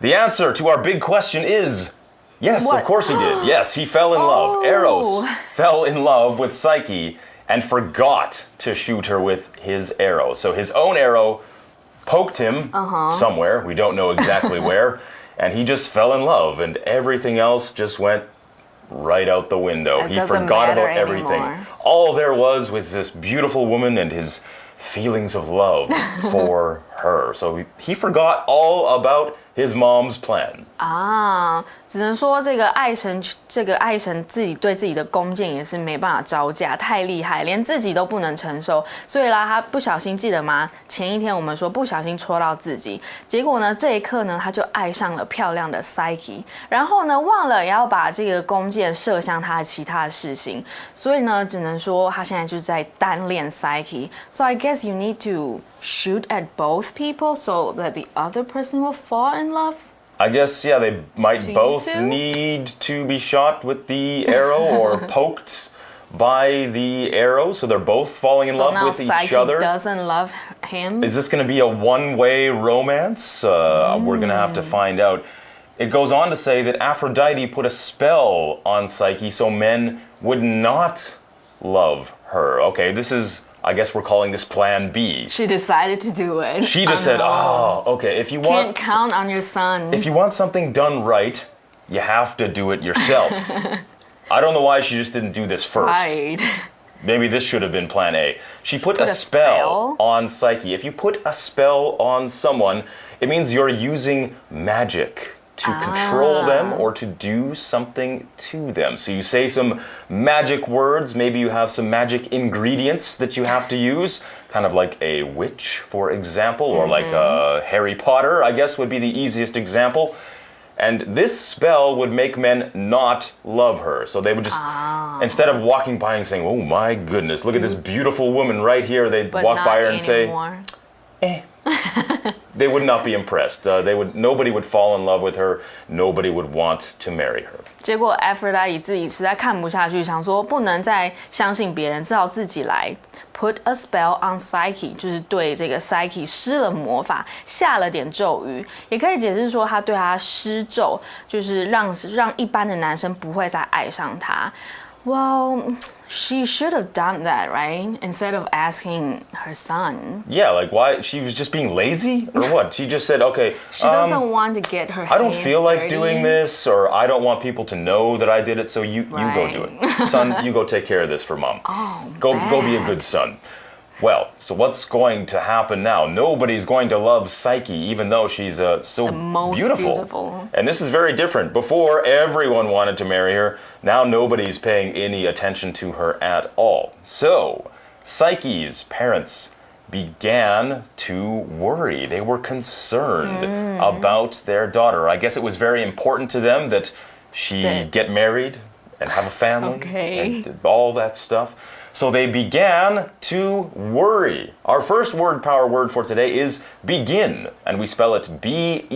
The answer to our big question is yes, of course he did. Yes, he fell in love. Eros fell in love with Psyche and forgot to shoot her with his arrow. So his own arrow poked him somewhere, we don't know exactly where, and he just fell in love, and everything else just went right out the window. He forgot about everything. All there was this beautiful woman and his feelings of love for her. So he forgot all about his mom's plan. 只能说这个爱神自己对自己的弓箭也是没办法招架，太厉害，连自己都不能承受。所以啦，他不小心记得吗？前一天我们说不小心戳到自己，结果呢，这一刻呢，他就爱上了漂亮的 Psyche， 然后呢，忘了也要把这个弓箭射向他的其他的事情，所以呢，只能说他现在就是在单恋 Psyche。So I guess you need to shoot at both people so that the other person will fall in love. I guess, yeah, they might both need to be shot with the arrow or poked by the arrow, so they're both falling in love with each other. So now Psyche doesn't love him. Is this going to be a one-way romance? We're going to have to find out. It goes on to say that Aphrodite put a spell on Psyche so men would not love her. Okay, this is... I guess we're calling this Plan B. She decided to do it. She just said, okay, if you can't count on your son. If you want something done right, you have to do it yourself. I don't know why she just didn't do this first. Right. Maybe this should have been Plan A. She put a spell on Psyche. If you put a spell on someone, it means you're using magic to control them or to do something to them. So you say some magic words, maybe you have some magic ingredients that you have to use, kind of like a witch, for example, or like Harry Potter, I guess would be the easiest example. And this spell would make men not love her. So they would just, instead of walking by and saying, oh my goodness, look at this beautiful woman right here, they'd walk by her and say, They would not be impressed. Nobody would fall in love with her. Nobody would want to marry her. 结果 Aphrodite 自己实在看不下去，想说不能再相信别人，只好自己来 put a spell on Psyche， 就是对这个 Psyche 施了魔法，下了点咒语，也可以解释说他对他施咒，就是让一般的男生不会再爱上他。Well, she should have done that, right? Instead of asking her son. Yeah, like why? She was just being lazy? Or what? She just said, okay, she doesn't want to get her hands I don't feel like dirty. doing this, or I don't want people to know that I did it, so you go do it. Son, you go take care of this for mom. Go be a good son. Well, so what's going to happen now? Nobody's going to love Psyche, even though she's so beautiful. And this is very different. Before, everyone wanted to marry her. Now nobody's paying any attention to her at all. So, Psyche's parents began to worry. They were concerned about their daughter. I guess it was very important to them that she get married and have a family and all that stuff. So they began to worry. Our first power word for today is begin, and we spell it B-E-G-I-N,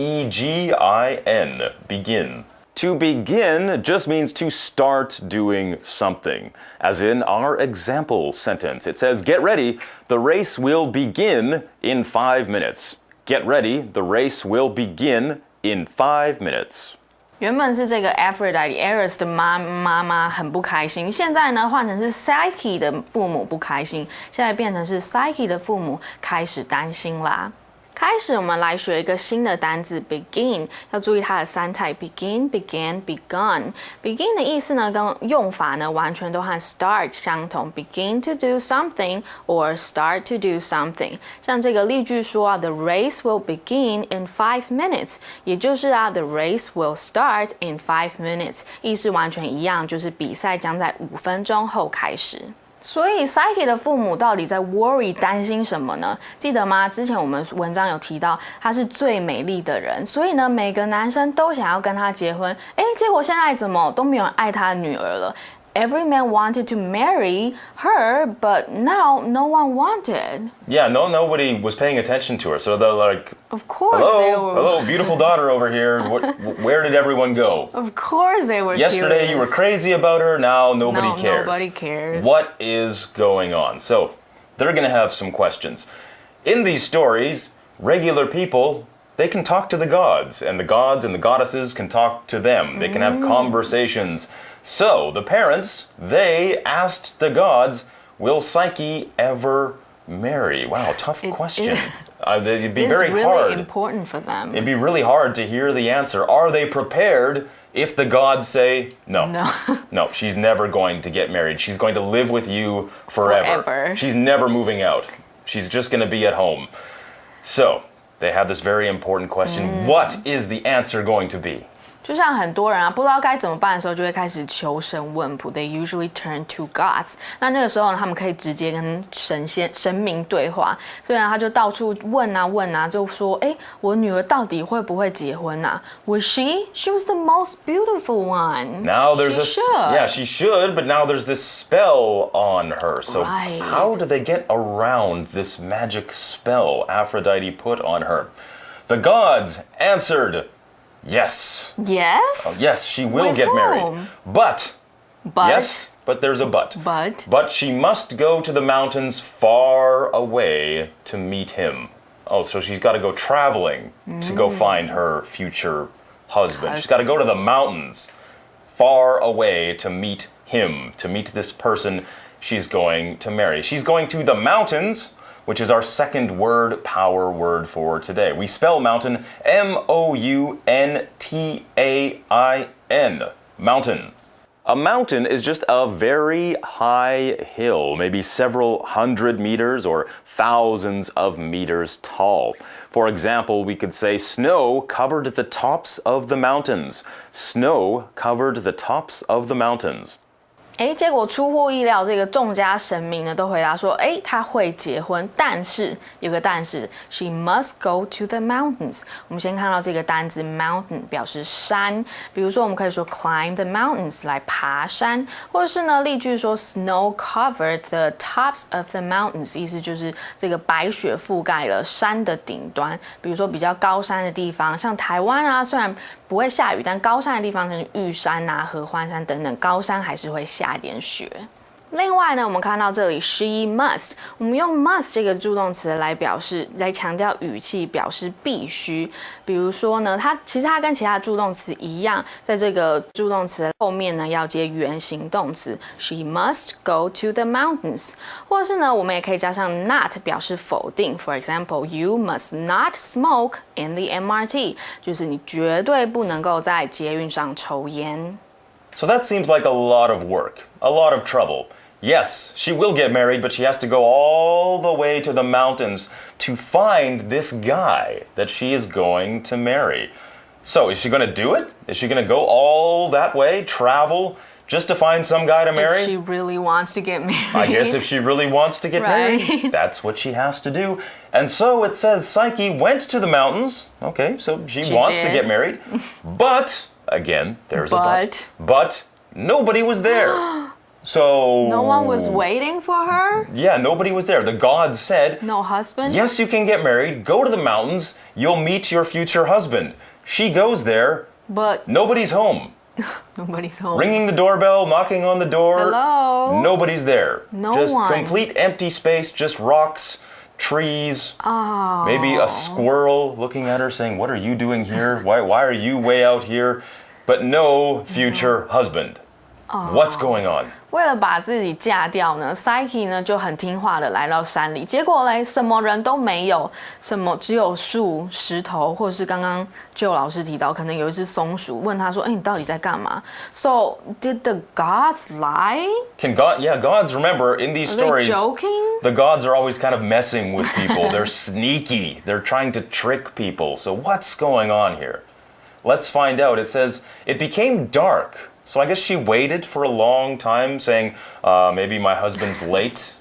begin. To begin just means to start doing something. As in our example sentence, it says, get ready, the race will begin in 5 minutes. Get ready, the race will begin in 5 minutes. 原本是这个 Aphrodite Eros 的妈妈很不开心，现在呢换成是 Psyche 的父母不开心，现在变成是 Psyche 的父母开始担心啦。开始我们来学一个新的单字 begin， 要注意它的三态 begin, began, begun。begin 的意思呢跟用法呢完全都和 start 相同 begin to do something or start to do something。像这个例句说啊 the race will begin in 5 minutes， 也就是啊 the race will start in 5 minutes， 意思完全一样，就是比赛将在5分钟后开始。所以 Psyche 的父母到底在 worry 担心什么呢？记得吗？之前我们文章有提到，她是最美丽的人，所以呢，每个男生都想要跟她结婚。结果现在怎么都没有人爱她的女儿了？ Every man wanted to marry her, but now no one wanted. Yeah, nobody was paying attention to her. So they're like, of course, hello, beautiful daughter over here. Where did everyone go? Of course they were Yesterday curious. You were crazy about her, now nobody cares. Nobody cares. What is going on? So they're going to have some questions. In these stories, regular people they can talk to the gods, and the gods and the goddesses can talk to them. They can have conversations. So the parents, they asked the gods, will Psyche ever marry? Wow, tough question. It'd be very really hard. It's really important for them. It'd be really hard to hear the answer. Are they prepared if the gods say, no, no, she's never going to get married. She's going to live with you forever. She's never moving out. She's just going to be at home. So they have this very important question. What is the answer going to be? 就像很多人啊，不知道该怎么办的时候，就会开始求神问卜。They usually turn to gods。那个时候呢，他们可以直接跟神明对话。所以呢，他就到处问啊，就说：哎，我女儿到底会不会结婚啊 ？Was she? She was the most beautiful one. Now there's she should, but now there's this spell on her. So how do they get around this magic spell Aphrodite put on her? The gods answered. Yes. Yes? Yes, she will get married. But, yes, but there's a but. But she must go to the mountains far away to meet him. Oh, so she's got to go traveling to go find her future husband. She's got to go to the mountains far away to meet him, to meet this person she's going to marry. She's going to the mountains, which is our second word power word for today. We spell mountain M-O-U-N-T-A-I-N. Mountain. A mountain is just a very high hill, maybe several hundred meters or thousands of meters tall. For example, we could say snow covered the tops of the mountains. Snow covered the tops of the mountains. 结果出乎意料，这个众家神明呢都回答说，她会结婚，但是有个但是 ，she must go to the mountains。我们先看到这个单字 mountain 表示山，比如说我们可以说 climb the mountains 来爬山，或者是呢例句说 snow covered the tops of the mountains， 意思就是这个白雪覆盖了山的顶端。比如说比较高山的地方，像台湾啊，虽然不会下雨，但高山的地方，像玉山啊、合欢山等等，高山还是会下一点雪。另外呢，我们看到这里 she must， 我们用 must 这个助动词来强调语气，表示必须。比如说呢，它跟其他助动词一样，在这个助动词后面呢要接原形动词 she must go to the mountains， 或者是呢，我们也可以加上 not 表示否定。For example, you must not smoke in the MRT， 就是你绝对不能够在捷运上抽烟。So that seems like a lot of work, a lot of trouble. Yes, she will get married, but she has to go all the way to the mountains to find this guy that she is going to marry. So, is she going to do it? Is she going to go all that way, travel, just to find some guy to marry? If she really wants to get married. I guess if she really wants to get married, that's what she has to do. And so it says Psyche went to the mountains. Okay, so she wants to get married. But, again, there's a but. But nobody was there. So no one was waiting for her? Yeah, nobody was there. The gods said, no husband? Yes, you can get married. Go to the mountains. You'll meet your future husband. She goes there. But nobody's home. Nobody's home. Ringing the doorbell, knocking on the door. Hello? Nobody's there. No just one. Complete empty space, just rocks, trees. Oh. Maybe a squirrel looking at her saying, What are you doing here? Why are you way out here? But no future husband. What's going on? 为了把自己嫁掉呢 ，Psyche 呢就很听话的来到山里，结果嘞什么人都没有，只有树、石头，或者是刚刚 Joe 老师提到，可能有一只松鼠，问他说：“你到底在干嘛？” So did the gods lie? Gods. Remember in these stories, joking? The gods are always kind of messing with people. They're sneaky. They're trying to trick people. So what's going on here? Let's find out. It says it became dark. So I guess she waited for a long time, saying, maybe my husband's late.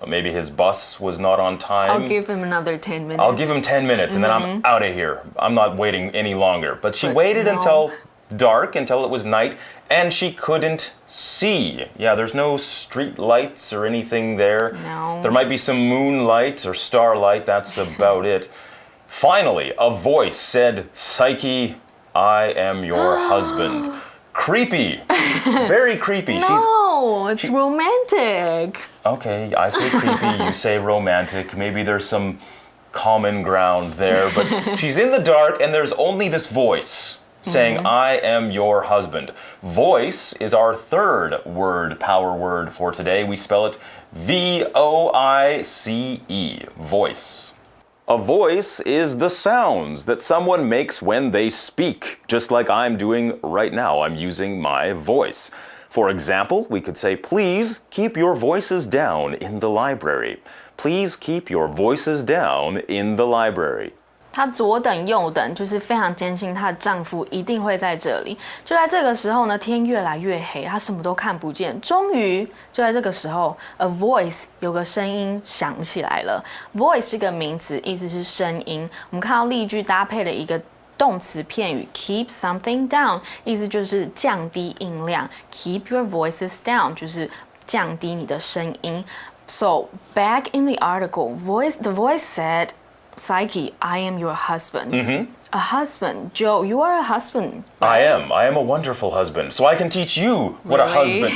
Maybe his bus was not on time. I'll give him another 10 minutes. I'll give him 10 minutes and then I'm out of here. I'm not waiting any longer. But she waited until dark, until it was night, and she couldn't see. Yeah, there's no street lights or anything there. No. There might be some moonlight or starlight. That's about it. Finally, a voice said, Psyche, I am your husband. Creepy. Very creepy. No, it's romantic. Okay, I say creepy, you say romantic. Maybe there's some common ground there, but she's in the dark and there's only this voice saying, I am your husband. Voice is our third word, power word for today. We spell it V-O-I-C-E, voice. A voice is the sounds that someone makes when they speak, just like I'm doing right now. I'm using my voice. For example, we could say, please keep your voices down in the library. Please keep your voices down in the library. 她左等右等，就是非常坚信她的丈夫一定会在这里。就在这个时候呢，天越来越黑，她什么都看不见。终于，就在这个时候 ，a voice 有个声音响起来了。voice 是个名词，意思是声音。我们看到例句搭配了一个动词片语 keep something down， 意思就是降低音量。Keep your voices down 就是降低你的声音。So back in the article, the voice said, Psyche, I am your husband. A husband. Joe, you are a husband. Right? I am a wonderful husband. So I can teach you what a husband...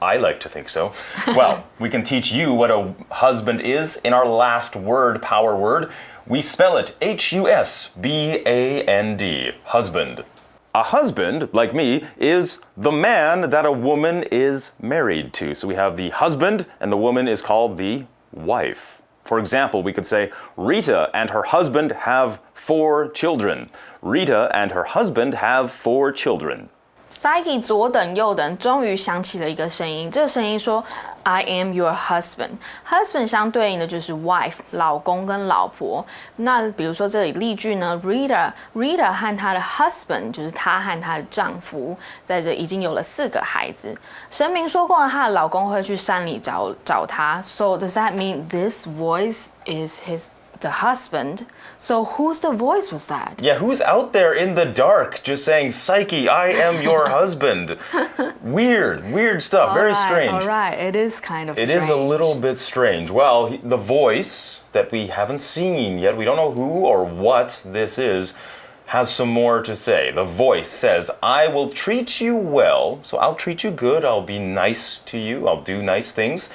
I like to think so. Well, we can teach you what a husband is in our last word, power word. We spell it H-U-S-B-A-N-D, husband. A husband, like me, is the man that a woman is married to. So we have the husband, and the woman is called the wife. For example, we could say, Rita and her husband have 4 children. Rita and her husband have 4 children. Psyche 左等右等，终于响起了一个声音。这个声音说 ：“I am your husband。” Husband 相对应的就是 wife， 老公跟老婆。那比如说这里例句呢 ，Rita 和她的 husband 就是她和她的丈夫，在这已经有了4个孩子。神明说过，她的老公会去山里找她。So does that mean this voice is the husband? So whose the voice was that? Yeah, who's out there in the dark just saying, Psyche, I am your husband? Weird stuff, very strange. All right, it is kind of strange. It is a little bit strange. Well, the voice that we haven't seen yet, we don't know who or what this is, has some more to say. The voice says, I will treat you well, so I'll treat you good, I'll be nice to you, I'll do nice things,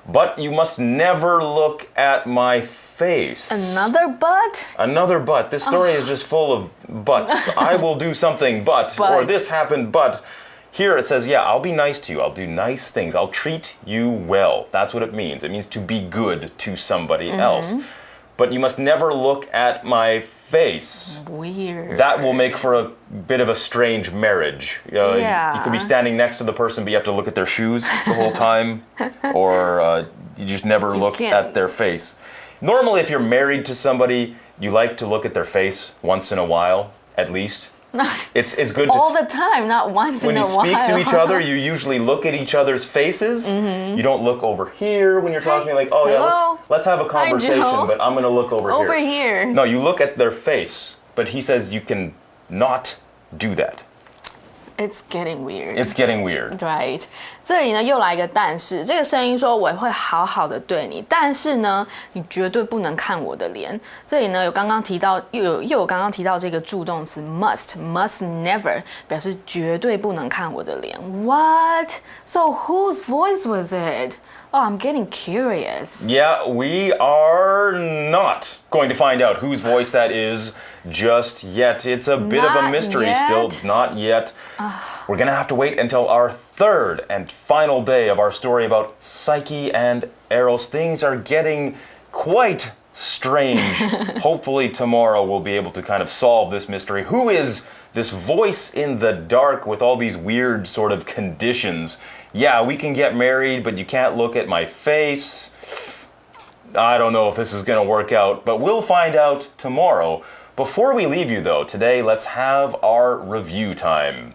but you must never look at my face. Another but? Another but. This story is just full of buts. I will do something but, or this happened but. Here it says, yeah, I'll be nice to you. I'll do nice things. I'll treat you well. That's what it means. It means to be good to somebody else. But you must never look at my face. Weird. That will make for a bit of a strange marriage. You could be standing next to the person, but you have to look at their shoes the whole time. Or you just never look at their face. Normally, if you're married to somebody, you like to look at their face once in a while, at least. It's good to... All the time, not once in a while. When you speak to each other, you usually look at each other's faces. You don't look over here when you're talking like, oh yeah, let's have a conversation, but I'm going to look over here. Over here. No, you look at their face, but he says you can not do that. It's getting weird. It's getting weird. Right. 这里呢又来一个但是，这个声音说我会好好的对你，但是呢你绝对不能看我的脸。这里呢有刚刚提到又有刚刚提到这个助动词 must never 表示绝对不能看我的脸。What? So whose voice was it? Oh, I'm getting curious. Yeah, we are not going to find out whose voice that is just yet. It's a bit of a mystery still. Not yet. We're going to have to wait until our third and final day of our story about Psyche and Eros. Things are getting quite strange. Hopefully tomorrow we'll be able to kind of solve this mystery. Who is this voice in the dark with all these weird sort of conditions? Yeah, we can get married, but you can't look at my face. I don't know if this is going to work out, but we'll find out tomorrow. Before we leave you, though, today let's have our review time.